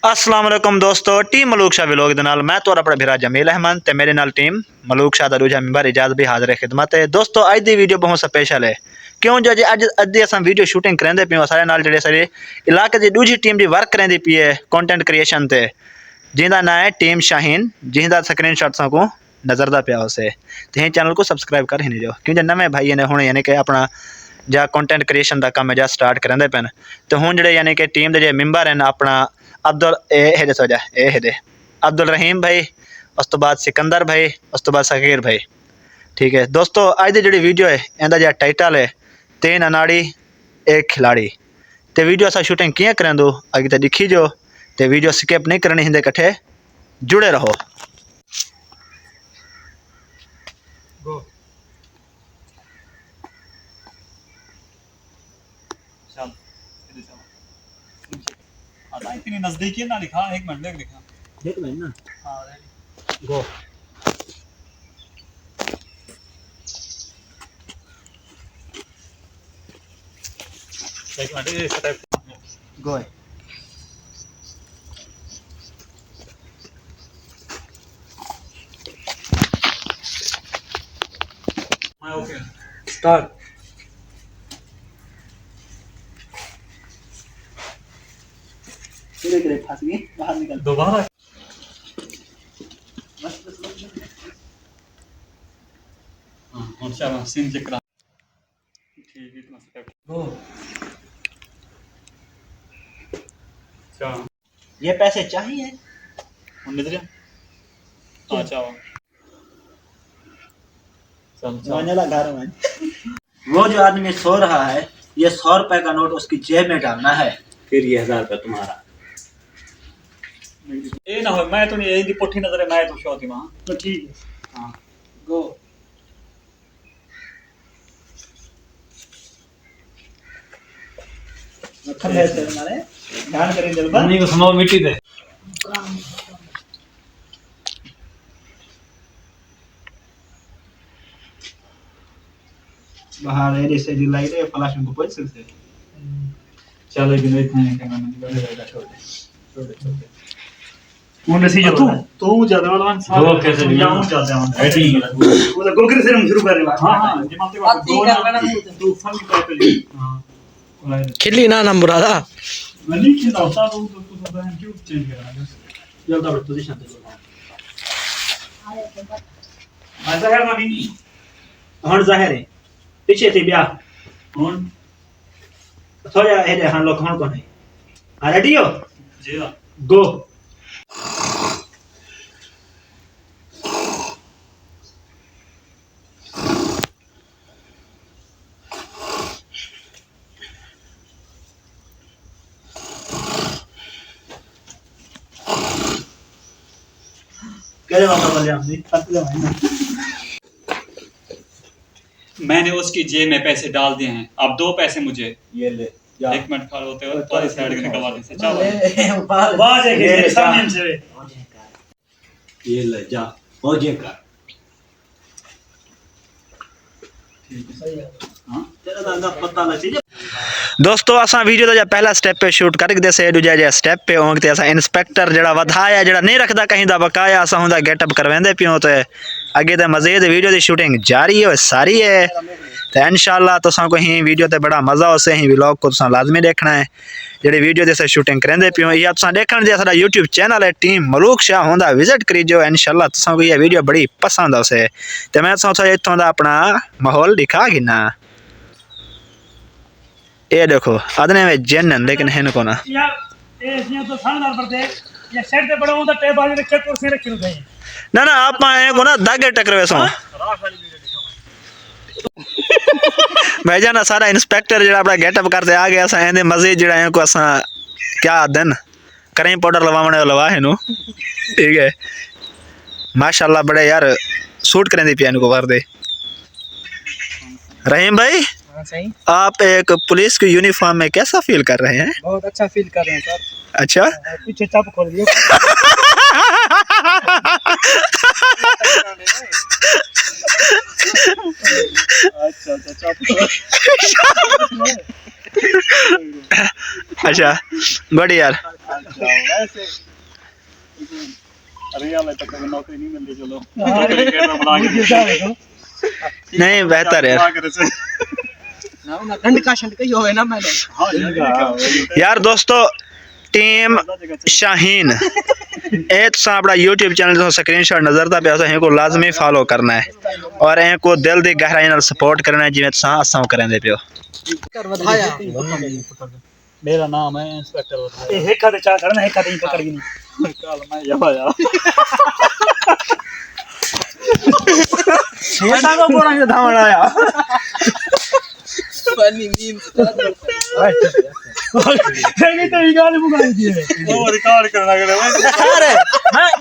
अस्सलाम वालेकुम दोस्तों, टीम मलूक शाह व्लॉग दे नाल मैं तुहाडा अपना भरा जमील अहमद ते मेरे नाल टीम मलूक शाह दा दूजा मैंबर इजाज़त भी हाज़िर है खिदमत है। दोस्तों अज दी वीडियो बहुत स्पेशल है क्यों जो अज अद्धी असां वीडियो शूटिंग करेंदे पियो सारे नाल जेह्ड़े सारे इलाके दी दूजी टीम दी वर्क करेंदी पई है कंटेंट क्रिएशन ते, जिंदा नाम है टीम शाहीन, जिंदा स्क्रीनशॉट सां को नज़र दा पिया उसे ते चैनल को सब्सक्राइब कर ही नहीं जो क्योंकि नवे भाई ने हुण यानी कि अपना जा कंटेंट क्रिएशन का काम है जा स्टार्ट करेंदे पेन तो हुण जेह्ड़े यानी कि टीम दे जे मैंबर हैं अपना अब्दुल अब्दुल रहीम भाई, उस तो बाद सिकंदर भाई, उस तो बाद सकीर भाई। ठीक है दोस्तों, अज की जी वीडियो है इंदा जो टाइटल है 3 अनाड़ी एक खिलाड़ी। तो वीडियो अस शूटिंग किए करें दो अगे तो दिखी जो तो वीडियो स्किप नहीं करनी हिंदे कट्ठे जुड़े रहो। इतनी नजदीकी ना लिखा, एक मिनट देख लिखा, देख लेना। हाँ गो एक मिनट ये स्टेप गो हाँ ओके स्टार्ट। फंस गई, बाहर निकल। दोबारा हाँ और चलो सीन चेक करा। ठीक है, इतना स्टेप गो चलो ये पैसे चाहिए उन्नीस रे हाँ चलो चल वाला घर में। वो जो आदमी सो रहा है ये 100 रुपए का नोट उसकी जेब में डालना है, फिर ये 1000 रुपए तुम्हारा। ये ना हो मैं तो नहीं यही पुठी नजर है, मैं तो शौती वहां तो ठीक है। हाँ गो खले से हमारे ध्यान करें जल्दी। नहीं को सुनो मिट्टी दे बाहर है जैसे जो लाइट है फ्लैश में पड़ सकते हैं। चलो इतने इतने कैमरा मैन बड़े छोड़ दे कौन सी जो तू ज्यादा वाला दो कैसे जाऊं चलते हैं ठीक है वो तो गोल से हम शुरू कर रहे हैं। हां हां दिमाग पे बात दो ना तू फन कर पे हां खिल्ली ना ना मुरादा नहीं कि होता तो तो हम क्यों चेंज करा जल्द अब पोजीशन पे मजा है मानी हण जाहिर है पीछे थी ब्याह कौन थोड़ा है हां लोग कौन कौन है रेडी हो जी हां गो। मैंने उसकी जेब में पैसे डाल दिए हैं, अब 2 पैसे मुझे। ये ले एक मिनट खड़े होते हो तो साइड के निकलवा दे चलो बाज है कि सामने से ये ले जा हो जाएगा। हां तेरा दादा पता लग चाहिए। दोस्तों असा वीडियो का जो पहला स्टेप पे शूट करके दे दूजा जो स्टेप पे होंगे असा इंस्पेक्टर जड़ा वधाया जड़ा नहीं रखता कहीं दा बकाया असा हुंदा गेटअप करवेंदे पियो तो अगे तो मज़ीद वीडियो की शूटिंग जारी है सारी है तो इंशाल्लाह तुसां को ही वीडियो ते बड़ा मज़ा उसे ही व्लॉग को तुसां लाजमी देखना है जेडी वीडियो जैसे शूटिंग करेंदे पियो या तुसां देखण जे साडा यूट्यूब चैनल है टीम मलूक शाह होंदा विजिट करी जो इंशाल्लाह तुसां को ये वीडियो बड़ी पसंद उसे तो मैं तुसां इत्थों दा अपना माहौल दिखा गिना। ये देखो आदने में जन लेकिन है न कोना यार ये इसने तो थानेदार पर दे या सेट पे बड़ा होता टेबल रखे कुर्सी रखी रुके ना ना आप आए को ना दागे टकरवे सो भाईजान सारा इंस्पेक्टर जड़ा अपना गेटअप करते आ गया असा एंदे मजे जड़ा है को असा क्या दिन करें पाउडर लवावणे लवा है नु ठीक है माशाल्लाह बड़े यार सूट करें दी पियान को कर दे। रहीम भाई सही आप एक पुलिस की यूनिफॉर्म में कैसा फील कर रहे हैं? बहुत अच्छा फील कर रहे हैं सर। अच्छा पीछे चाप खोल दियो अच्छा अच्छा अच्छा गुड यार। अरे यार तक नौकरी नहीं मिलती चलो हाँ। नहीं बेहतर है ना ठंड का शंड कही होवे ना मैंने। यार दोस्तों टीम शाहीन ए तो अपना यूट्यूब चैनल जो स्क्रीनशॉट नजर था पे को लाजमी फॉलो करना है और ए को दिल दी गहराई नाल सपोर्ट करना है जिवें तुसां असां करेंदे पियो। कर वधाया। मेरा नाम है इंस्पेक्टर वधाया। ये हेखा ते चा करना हेखा ते पकड़ गई नहीं कल मैं यहां आया ये सागो पोरा के धावण आया पानी नींद नहीं तो ये गाली बुगाई दी है वो रिकॉर्ड करना करे अरे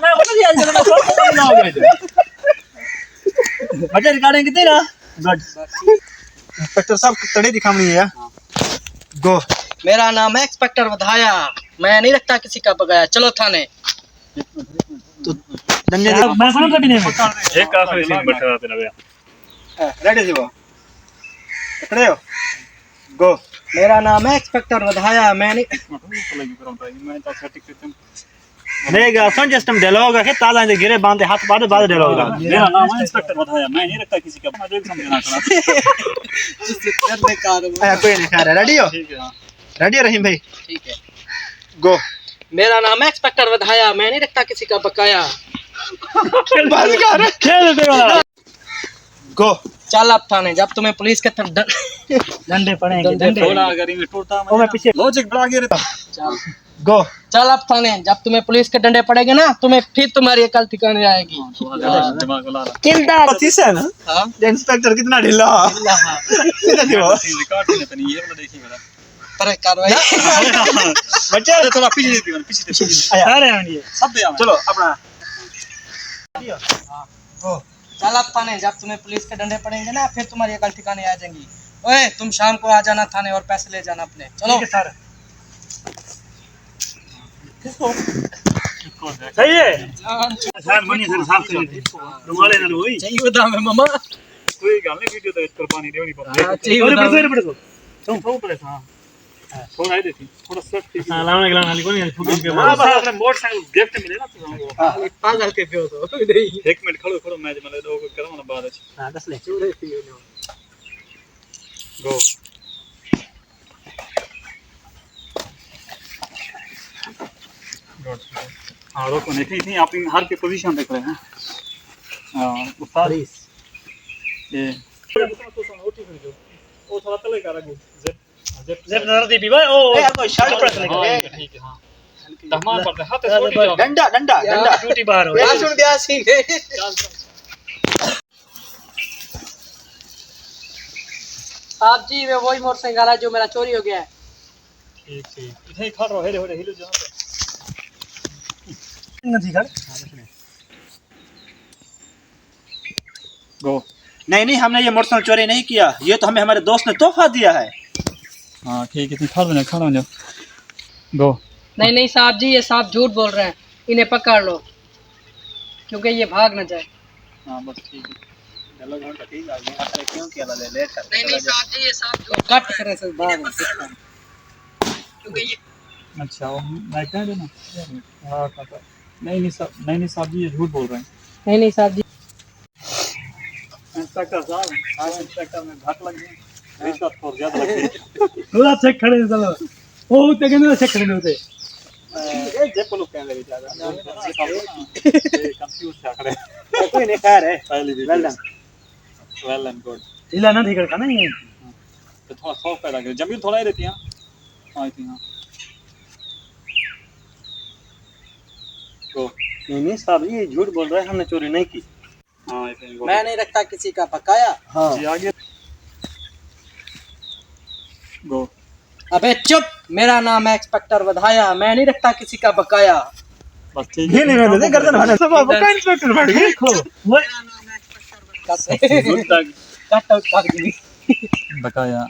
मैं बता दिया जरा मैं ना हो गए बच्चे रिकॉर्डिंग कितनी ना गुड इंस्पेक्टर साहब तड़े दिखावनी है गो। मेरा नाम है इंस्पेक्टर वधाया, मैं नहीं रखता किसी का बगाया, चलो थाने। तो धन्य मैं समझ कभी नहीं एक आखिरी सीन बैठा था ना भैया रेडी जी वो खड़े हो गो। मेरा नाम है इंस्पेक्टर वधाया, मैं नहीं मैं तो सर्टिफिकेट नहीं गा सुन जस्ट हम डायलॉग है ताला दे गिरे बांधे हाथ बाद डायलॉग गा मेरा नाम है इंस्पेक्टर वधाया, मैं नहीं रखता किसी का मैं समझना करा जिससे करने का आया कोई नहीं खा रहा रेडी हो ठीक है हां रेडी हो रहीम भाई ठीक है। गो। मेरा नाम है इंस्पेक्टर वधाया, मैं नहीं रखता किसी का बकाया। बस कर खेल दे वाला गो। चल अब थाने, जब तुम्हें पुलिस के डंडे पड़ेंगे डंडे थोड़ा अगर इनमें टूटता ओ मैं पीछे लॉजिक बढ़ा के रहता चल गो। चल अब थाने, जब तुम्हें पुलिस के डंडे पड़ेंगे ना, तुम्हें फिर तुम्हारी अकल ठिकाने आएगी। दिमाग ला रहा किल्डा पच्चीस है ना हाँ इंस्पेक्टर कितना ढीला सीधा जी वो रिकॉर्ड नहीं तनी ये वाला देखिए मेरा पर कार्रवाई बच्चा थोड़ा पीछे देती पीछे अरे ये सब दे चलो अपना गो। चल अब थाने, जब तुम्हें पुलिस के डंडे पड़ेंगे ना, फिर तुम्हारी अकल ठिकाने आ जाएंगी। ओए तुम शाम को आ जाना थाने और पैसे ले जाना अपने। चलो ठीक है सर सही है सर मनी सर साफ कर दी रुमाले ना होई चाहिए बता मैं मामा कोई गल नहीं वीडियो तो करवानी देनी पड़ती हाँ, चाहिए और बता बड़े बड़े तुम थोड़ा पड़े हां थोड़ा आई देती थोड़ा सेट थी हां लाने के लाने कोनी फुट के हां बस अपने मोटरसाइकिल गिफ्ट मिले ना तुमको पागल के पियो तो नहीं एक मिनट खड़ो खड़ो मैच मतलब दो करो ना बाद हां दस ले चूरे पियो गो हाँ रोको नहीं थी आप हर की पोजीशन देख रहे हैं हाँ उस्ताद ये वो थोड़ा तले का रखो जब नजर दी भी भाई ओ यार कोई शर्ट पर ठीक है हाँ दहमान पड़ते हाथ से छोटी जाओ डंडा डंडा डंडा ड्यूटी बाहर हो क्या सुन गया सीने साहब जी वे वही मोटरसाइकिल है जो मेरा चोरी हो गया है। ठीक ठीक इधर ही खड़ रहो हेले हेले हिलो जहाँ पे नहीं कर गो नहीं नहीं हमने ये मोटरसाइकिल चोरी नहीं किया, ये तो हमें हमारे दोस्त ने तोहफा दिया है। हाँ ठीक है तुम खड़ा हो जाओ गो नहीं नहीं साहब जी, ये साहब झूठ बोल रहे हैं, इन्हें पकड़ लो क्योंकि ये भाग न जाए। हाँ बस ठीक है चलो घंटा ठीक आ गया आपने क्यों किया ले लेट कर नहीं नहीं साहब जी, ये साहब झूठ कट करे से भाग क्योंकि ये अच्छा वो मैं कह देना हाँ काका नहीं साहब जी ये झूठ बोल रहे हैं नहीं नहीं साहब जी इंस्पेक्टर साहब आज इंस्पेक्टर में घाट लग गया रिश्वत बहुत ज्यादा लगती है थोड़ा चेक खड़े चलो ओ ते कहने चेक खड़े होते ए जे पोलो कहने लगे ज्यादा कंफ्यूज था खड़े कोई नहीं खैर है पहली भी well done well and good इला ना ठीक कर ना ये तो थोड़ा खौफ पैदा करे जमीन थोड़ा ही रहती है हाँ थी हाँ तो नहीं नहीं साहब ये झूठ बोल रहे हैं, हमने चोरी नहीं की। हाँ ऐसे ही मैं नहीं रखता किसी का बकाया। हाँ जी आगे गो अबे चुप, मेरा नाम है इंस्पेक्टर वधाया, मैं नहीं रखता किसी का बकाया। बस ठीक ये नहीं मैंने गर्दन भाने सब आपको का इंस्पेक्टर बैठ गए खो वो गुड तक कट आउट कर दी। बकाया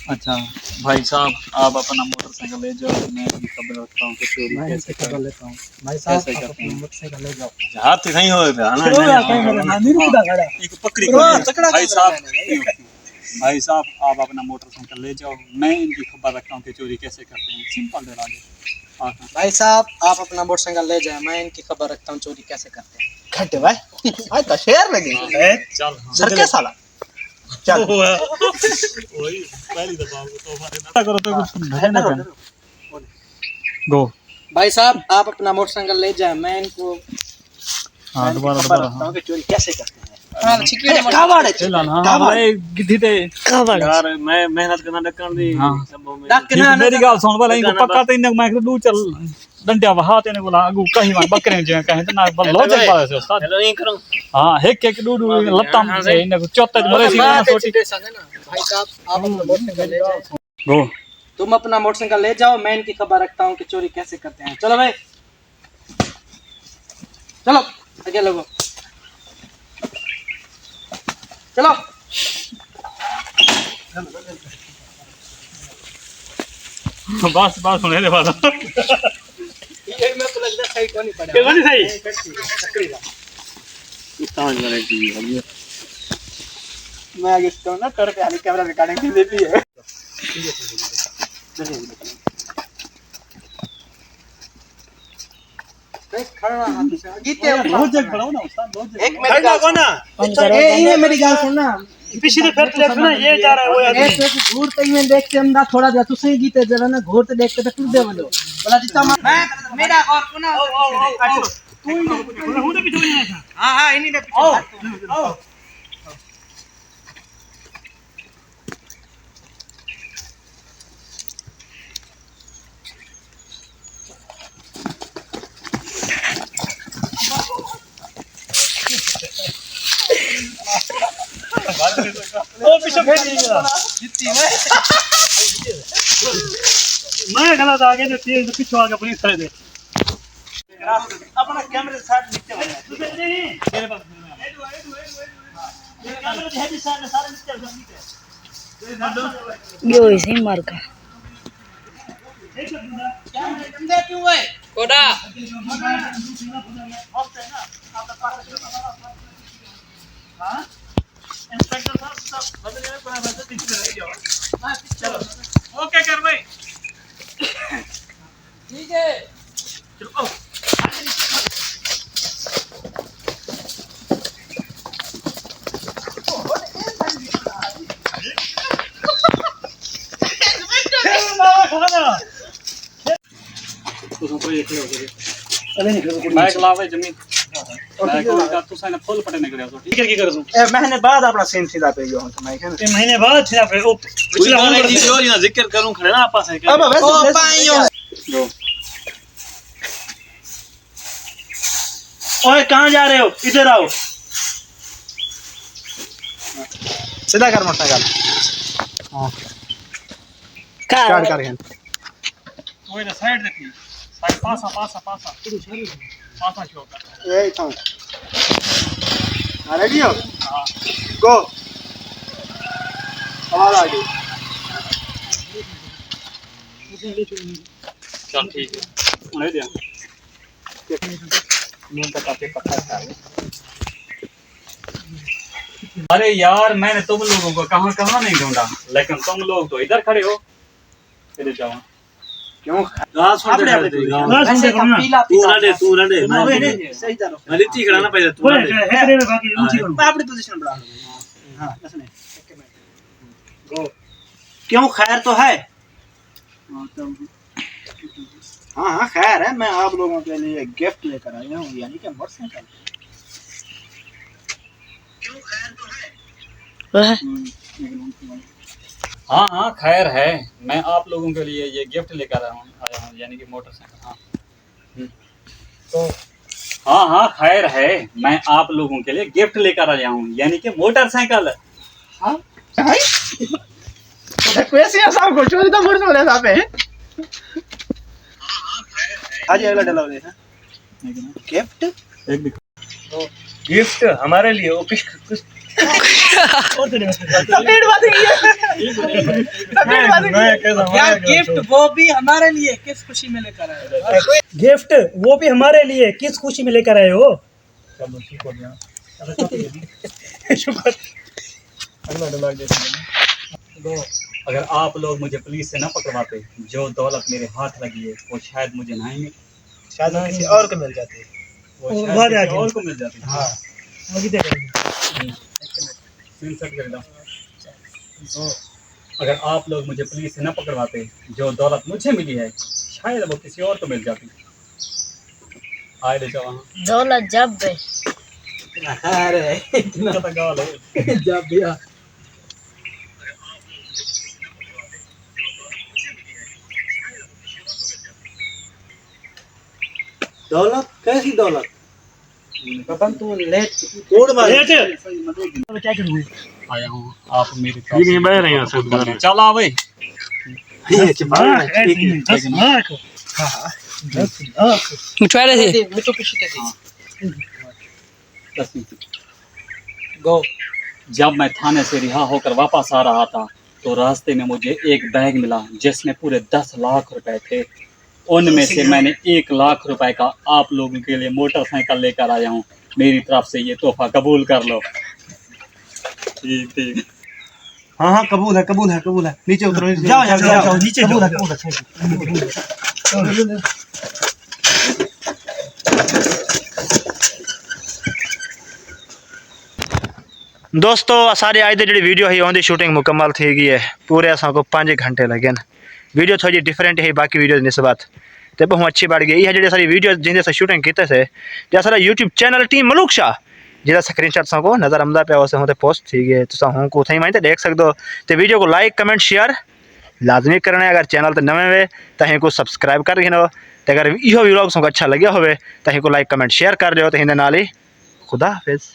अच्छा भाई साहब आप अपना मोटरसाइकिल ले जाओ मैं भी खबर रखता हूँ कि चोरी कैसे कर लेता हूँ भाई कैसे करते हैं मोटरसाइकिल ले जाओ। हाथ से नहीं होए ना एक पकड़ी भाई साहब आप अपना मोटरसाइकिल ले जाओ मैं इनकी खबर रखता हूँ कि चोरी कैसे करते हैं सिंपल डरा हाँ भाई साहब आप अपना मोटरसाइकिल ले जाए, मैं इनकी खबर रखता हूँ चोरी कैसे करते हैं। घटे भाई आज तो शेर लगी चल सर के साला चल वही पहली दफा तो हमारे करो तो कुछ भरे ना कर गो। भाई साहब आप अपना मोटरसाइकिल ले जाए, मैं इनको हाँ दोबारा खबर दोबारा रखता हूँ कि चोरी कैसे करते हैं हाँ ठीक है कावाड़ है चल ना हाँ भाई गिद्धि ते यार मैं मेहनत करना डकन दी हाँ। सबों में डाक ना मेरी गाल सुन वाला इनको पक्का तो इन्हें मैं दू चल डंडिया वहा तेने बोला अगू कहीं मैं बकरे जे कहीं तो ना बल लो जग पास उस्ताद हेलो नहीं करूं हां एक एक दू दू लत्ता से इन्हें चौथा बड़े सी ना छोटी भाई साहब आप अपना मोटरसाइकिल ले जाए, गो। तुम अपना मोटरसाइकिल ले जाओ, मैं इनकी खबर रखता हूँ कि चोरी कैसे करते हैं। चलो भाई चलो आगे लोगों चलो। बस बस सुने रे बात ये मैं को लगता है सही को नहीं पड़ा। के बनी सही समझ में रही थी मैं आगे तो ना कर पे हाली कैमरा रिकॉर्डिंग की देती है खड़ा हाथ से गीते बहुत जग बढ़ाओ ना उस्ताद बहुत जग एक मेरी गाल सुन, ये मेरी गाल सुनना, पिछले फिर तो देखना ये जा रहा है वो आदमी एक एक घूर तो इमें देखते हम ना थोड़ा जा तू सही गीते जरा ना घूर तो देखते तो कुछ दे बोलो बोला जितना मैं मेरा और सुना तू हूं तो पीछे नहीं था। हां हां इन्हीं ने पीछे ओ पीछे भेज दिया मैं गलत आगे जो तेज पीछे आगे पुलिस खड़े थे अपना कैमरे साइड नीचे हो तू नहीं मेरे पास कैमरा है जी सारे नीचे यो ऐसे ही मार का गंदे क्यों है कोड़ा इंस्पेक्टर साहब सब बदले में बना बदल पीछे रह जाओ। चलो ओके कर भाई ठीक है चलो तो कोई खड़े हो गए बाइक लावे जमीन बाइक का तो साइन फुल पटे निकले तो ठीक क्या की कर दूं ए महीने बाद अपना सीन सीधा पे गयो हूं मैं कहने ये महीने बाद छिना पे ओ पिछला पिछला वाला वीडियो ना जिक्र करूं खड़े ना आपस है अब वैसे ओ पाइयो ओए कहां जा रहे हो, इधर आओ। सीधा कर मोटरसाइकिल हां काट कर गन वो इधर साइड देखी साइड पासा शो कर ए था रेडी हो गो आवाज आ गई चल ठीक है उन्हें दिया नींद का काफी पक्का था अरे यार मैंने तुम लोगों को कहां कहां नहीं ढूंढा लेकिन तुम लोग तो इधर खड़े हो इधर जाओ क्यों गाल सुन अपने आप दे देखो। गाल ना सुन ऐसे देखो ना पीला तू रडे नहीं सही जा मैं लिट्टी खड़ा ना पहले तू ओए रडे है करे बाकी ऊंची करो। मैं अपनी पोजीशन बढ़ा लूंगा हां बस नहीं गो क्यों खैर तो है हाँ हाँ खैर है मैं आप लोगों के लिए गिफ्ट लेकर आया हूँ यानी कि मोटरसाइकिल क्यों खैर तो है हाँ हाँ खैर है मैं आप लोगों के लिए ये गिफ्ट लेकर आया हूँ यानी कि मोटरसाइकिल हाँ तो हाँ हाँ खैर है मैं आप लोगों के लिए गिफ्ट लेकर आया हूँ यानी कि मोटरसाइकिल हाँ कैसे साहब को चोरी तो मोटरसाइकिल साहब है आज अगला डायलॉग है गिफ्ट एक दिखा गिफ्ट हमारे लिए वो किस और तेरे सफेद बात है यार गिफ्ट वो भी हमारे लिए किस खुशी में लेकर आए हो? गिफ्ट वो भी हमारे लिए किस खुशी में लेकर आए हो। चलो ठीक हो गया शुक्र अगला डायलॉग देखिए अगर आप लोग मुझे पुलिस से न पकड़वाते, जो दौलत मेरे हाथ लगी है वो शायद मुझे नहीं मिली, शायद किसी और को मिल जाती है। वो वो शायद बाद किसी आ और को मिल जाती। हाँ अभी देखेंगे। स्क्रीनशॉट कर लो। अगर आप लोग मुझे पुलिस से न पकड़वाते, जो दौलत मुझे मिली है शायद वो किसी और को मिल जाती। आए ले जाओ वहाँ। दौलत जब बे अरे इतना तो गाल है। जब भी आ। दौलत कैसी दौलत? बबन तू लेट कोड मार लेट क्या करूँ? आया हूँ आप मेरी ठीक है, बैठ रहे हैं सब घर में। चल आ भाई। मुझे पीछे दे। 10 मिनट। गो। जब मैं थाने से रिहा होकर वापस आ रहा था तो रास्ते में मुझे एक बैग मिला जिसमें पूरे 10 लाख रुपए थे। उनमें से मैंने 1 लाख रुपए का आप लोगों के लिए मोटरसाइकिल लेकर आया हूँ। मेरी तरफ से ये तोहफा कबूल कर लो। ठीक ठीक। हाँ हाँ कबूल है कबूल है कबूल है। नीचे उतरो जाओ जाओ जाओ नीचे कबूल है कबूल है। दोस्तों सारी अज जी वीडियो है उनकी शूटिंग मुकम्मल थी गई है। पूरे असा को 5 घंटे लगे। वीडियो थोड़ी डिफरेंट है बाकी वीडियो निस्बत तो बहुत अच्छी बढ़ गई है। जी सारी वीडियो जिनसे अस शूटिंग किए थे जो सारा YouTube channel team Malook Shah जिसका स्क्रीनशॉट को नज़र आमदा पे उस पोस्ट थी गए तुम हूँ को उथई माई देख सकते हो। तो वीडियो को लाइक कमेंट शेयर लाजमी करना है। अगर चैनल तो नवे वे तो को सब्सक्राइब कर गिनो। तो अगर यो व्लॉग अच्छा लगे हो तो को लाइक कमेंट शेयर कर दो। तो हिंदे नाल ही खुदा हाफिज़।